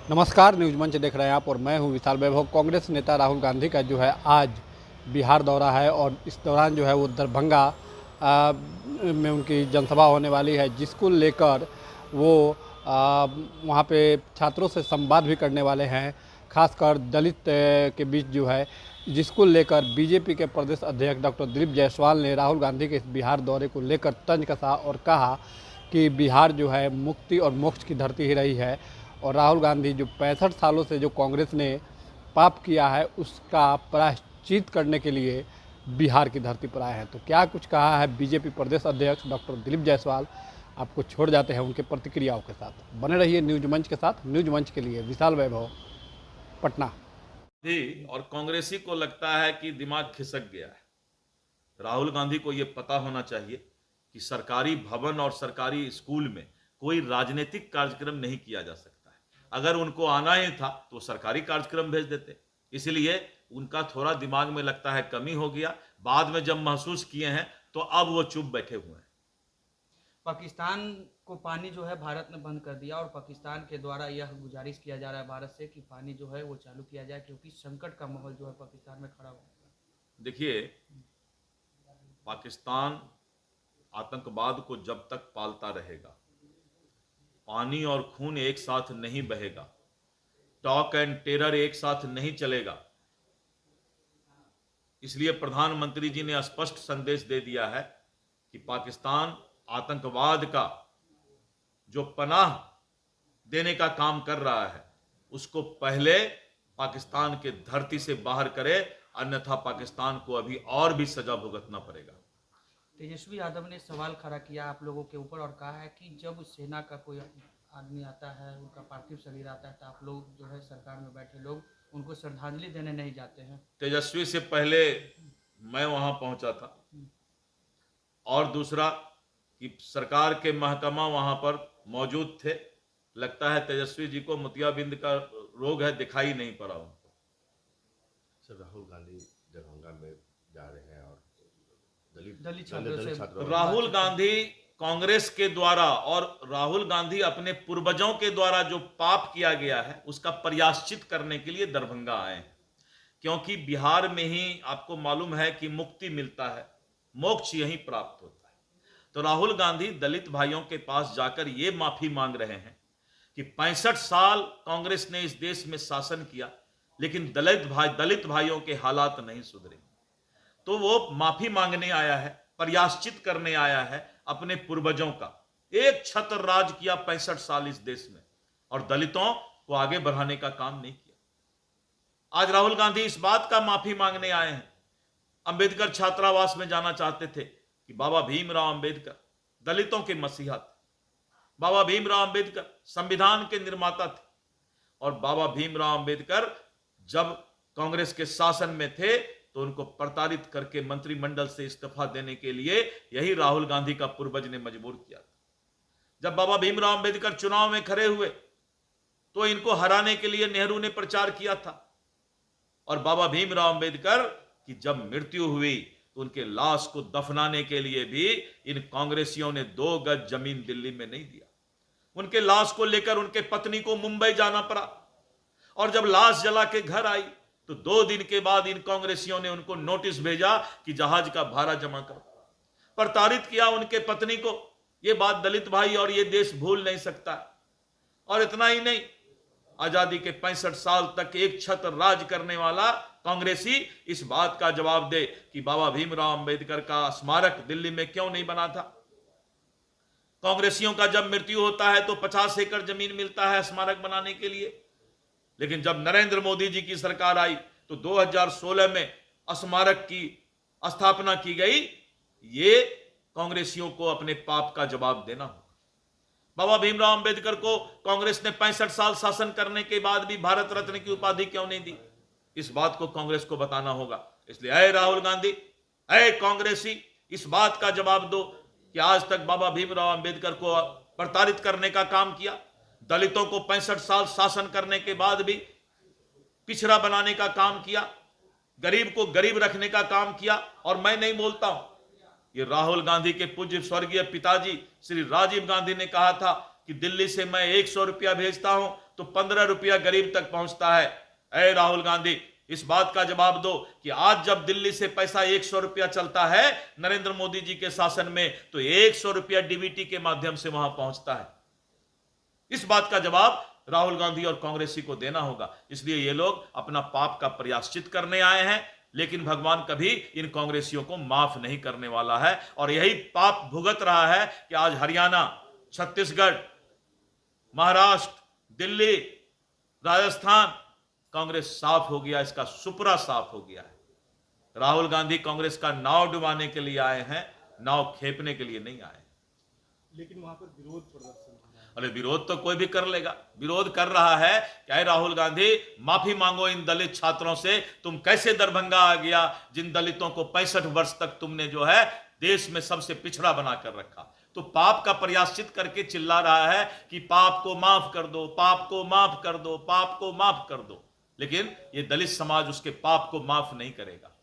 नमस्कार, न्यूज़ मंच देख रहे हैं आप और मैं हूं विशाल वैभव। कांग्रेस नेता राहुल गांधी का जो है आज बिहार दौरा है और इस दौरान जो है वो दरभंगा में उनकी जनसभा होने वाली है, जिसको लेकर वो वहाँ पे छात्रों से संवाद भी करने वाले हैं, खासकर दलित के बीच जो है, जिसको लेकर बीजेपी के प्रदेश अध्यक्ष डॉक्टर दिलीप जायसवाल ने राहुल गांधी के इस बिहार दौरे को लेकर तंज कसा और कहा कि बिहार जो है मुक्ति और मोक्ष की धरती ही रही है और राहुल गांधी जो 65 सालों से जो कांग्रेस ने पाप किया है उसका प्रायश्चित करने के लिए बिहार की धरती पर आए हैं। तो क्या कुछ कहा है बीजेपी प्रदेश अध्यक्ष डॉक्टर दिलीप जायसवाल, आपको छोड़ जाते हैं उनके प्रतिक्रियाओं के साथ। बने रहिए न्यूज मंच के साथ। न्यूज मंच के लिए विशाल वैभव, पटना। भी और कांग्रेसी को लगता है कि दिमाग खिसक गया है। राहुल गांधी को यह पता होना चाहिए कि सरकारी भवन और सरकारी स्कूल में कोई राजनीतिक कार्यक्रम नहीं किया जा सकता है। अगर उनको आना ही था तो सरकारी कार्यक्रम भेज देते। इसलिए उनका थोड़ा दिमाग में लगता है कमी हो गया। बाद में जब महसूस किए हैं तो अब वो चुप बैठे हुए हैं। पाकिस्तान को पानी जो है भारत ने बंद कर दिया और पाकिस्तान के द्वारा यह गुजारिश किया जा रहा है भारत से कि पानी जो है वो चालू किया जाए, क्योंकि संकट का माहौल जो है पाकिस्तान में खड़ा हुआ है। देखिए, पाकिस्तान आतंकवाद को जब तक पालता रहेगा, पानी और खून एक साथ नहीं बहेगा, टॉक एंड टेरर एक साथ नहीं चलेगा। इसलिए प्रधानमंत्री जी ने स्पष्ट संदेश दे दिया है कि पाकिस्तान आतंकवाद का जो पनाह देने का काम कर रहा है उसको पहले पाकिस्तान के धरती से बाहर करे, अन्यथा पाकिस्तान को अभी और भी सजा भुगतना पड़ेगा। तेजस्वी यादव ने सवाल खड़ा किया आप लोगों के ऊपर और कहा है कि जब सेना का कोई आदमी आता है, उनका पार्थिव शरीर आता है, तो आप लोग जो है सरकार में बैठे लोग उनको श्रद्धांजलि देने नहीं जाते हैं। तेजस्वी से पहले मैं वहां पहुंचा था और दूसरा कि सरकार के महकमा वहां पर मौजूद थे। लगता है तेजस्वी जी को मोतियाबिंद का रोग है, दिखाई नहीं पड़ा उनको। सर, राहुल गांधी दरभंगा में जा रहे हैं और दलित छात्रों राहुल गांधी कांग्रेस के द्वारा और राहुल गांधी अपने पूर्वजों के द्वारा जो पाप किया गया है उसका प्रायश्चित करने के लिए दरभंगा आए हैं, क्योंकि बिहार में ही आपको मालूम है कि मुक्ति मिलता है, मोक्ष यहीं प्राप्त होता है। तो राहुल गांधी दलित भाइयों के पास जाकर ये माफी मांग रहे हैं कि 65 साल कांग्रेस ने इस देश में शासन किया, लेकिन दलित भाइयों के हालात नहीं सुधरे। तो वो माफी मांगने आया है, प्रायश्चित करने आया है अपने पूर्वजों का। एक छत्र राज किया 65 साल इस देश में और दलितों को आगे बढ़ाने का काम नहीं किया। आज राहुल गांधी इस बात का माफी मांगने आए हैं। अंबेडकर छात्रावास में जाना चाहते थे कि बाबा भीमराव अंबेडकर दलितों के मसीहा थे। बाबा भीमराव अंबेडकर संविधान के निर्माता थे और बाबा भीमराव अंबेडकर जब कांग्रेस के शासन में थे तो उनको प्रताड़ित करके मंत्रिमंडल से इस्तीफा देने के लिए यही राहुल गांधी का पूर्वज ने मजबूर किया था। जब बाबा भीमराव अंबेडकर चुनाव में खड़े हुए तो इनको हराने के लिए नेहरू ने प्रचार किया था और बाबा भीमराव अंबेडकर की जब मृत्यु हुई तो उनके लाश को दफनाने के लिए भी इन कांग्रेसियों ने 2 गज जमीन दिल्ली में नहीं दिया। उनके लाश को लेकर उनके पत्नी को मुंबई जाना पड़ा और जब लाश जला के घर आई तो 2 दिन के बाद इन कांग्रेसियों ने उनको नोटिस भेजा कि जहाज का भाड़ा जमा करो। प्रताड़ित किया उनके पत्नी को। यह बात दलित भाई और यह देश भूल नहीं सकता। और इतना ही नहीं, आजादी के 65 साल तक एक छत्र राज करने वाला कांग्रेसी इस बात का जवाब दे कि बाबा भीमराव अंबेडकर का स्मारक दिल्ली में क्यों नहीं बना था। कांग्रेसियों का जब मृत्यु होता है तो 50 एकड़ जमीन मिलता है स्मारक बनाने के लिए, लेकिन जब नरेंद्र मोदी जी की सरकार आई तो 2016 में स्मारक की स्थापना की गई। ये कांग्रेसियों को अपने पाप का जवाब देना होगा। बाबा भीमराव अंबेडकर को कांग्रेस ने 65 साल शासन करने के बाद भी भारत रत्न की उपाधि क्यों नहीं दी, इस बात को कांग्रेस को बताना होगा। इसलिए अय राहुल गांधी, अय कांग्रेसी, इस बात का जवाब दो कि आज तक बाबा भीमराव अंबेडकर को प्रताड़ित करने का काम किया, दलितों को 65 साल शासन करने के बाद भी पिछड़ा बनाने का काम किया, गरीब को गरीब रखने का काम किया। और मैं नहीं बोलता हूं, ये राहुल गांधी के पूज्य स्वर्गीय पिताजी श्री राजीव गांधी ने कहा था कि दिल्ली से मैं 100 रुपया भेजता हूं तो 15 रुपया गरीब तक पहुंचता है। ऐ राहुल गांधी, इस बात का जवाब दो कि आज जब दिल्ली से पैसा 100 रुपया चलता है नरेंद्र मोदी जी के शासन में, तो 100 रुपया डीबीटी के माध्यम से वहां पहुंचता है। इस बात का जवाब राहुल गांधी और कांग्रेसी को देना होगा। इसलिए ये लोग अपना पाप का प्रायश्चित करने आए हैं, लेकिन भगवान कभी इन कांग्रेसियों को माफ नहीं करने वाला है। और यही पाप भुगत रहा है कि आज हरियाणा, छत्तीसगढ़, महाराष्ट्र, दिल्ली, राजस्थान कांग्रेस साफ हो गया, इसका सुपरा साफ हो गया है। राहुल गांधी कांग्रेस का नाव डुबाने के लिए आए हैं, नाव खेपने के लिए नहीं आए। लेकिन वहां पर विरोध प्रदर्शन, अरे विरोध तो कोई भी कर लेगा। विरोध कर रहा है क्या? राहुल गांधी, माफी मांगो इन दलित छात्रों से। तुम कैसे दरभंगा आ गया, जिन दलितों को 65 वर्ष तक तुमने जो है देश में सबसे पिछड़ा बनाकर रखा। तो पाप का प्रायश्चित करके चिल्ला रहा है कि पाप को माफ कर दो, पाप को माफ कर दो, पाप को माफ कर दो। लेकिन ये दलित समाज उसके पाप को माफ नहीं करेगा।